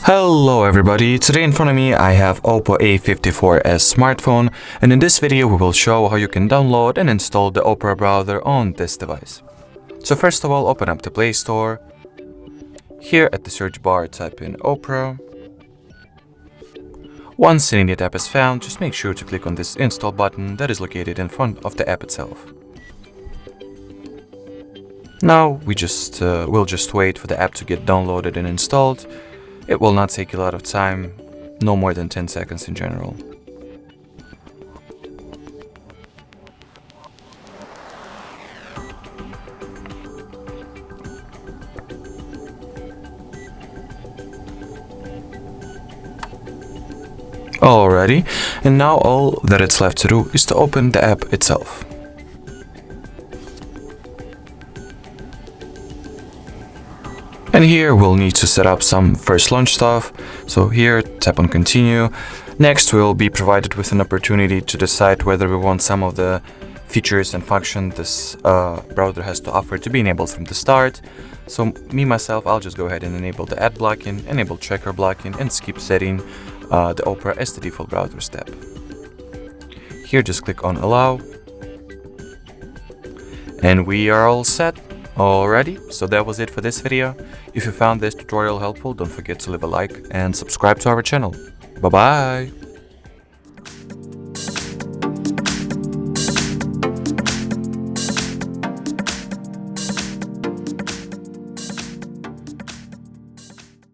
Hello everybody, today in front of me I have OPPO A54s smartphone, and in this video we will show how you can download and install the Opera browser on this device. So first of all, open up the Play Store. Here at the search bar type in Opera. Once an immediate app is found, just make sure to click on this install button that is located in front of the app itself. Now we'll just wait for the app to get downloaded and installed. It will not take a lot of time, no more than 10 seconds in general. Alrighty, and now all that it's left to do is to open the app itself. And here we'll need to set up some first launch stuff. So here, tap on continue. Next, we'll be provided with an opportunity to decide whether we want some of the features and functions this browser has to offer to be enabled from the start. So myself, I'll just go ahead and enable the ad blocking, enable tracker blocking, and skip setting the Opera as the default browser step. Here, just click on allow. And we are all set. Alrighty, so that was it for this video. If you found this tutorial helpful, don't forget to leave a like and subscribe to our channel. Bye bye!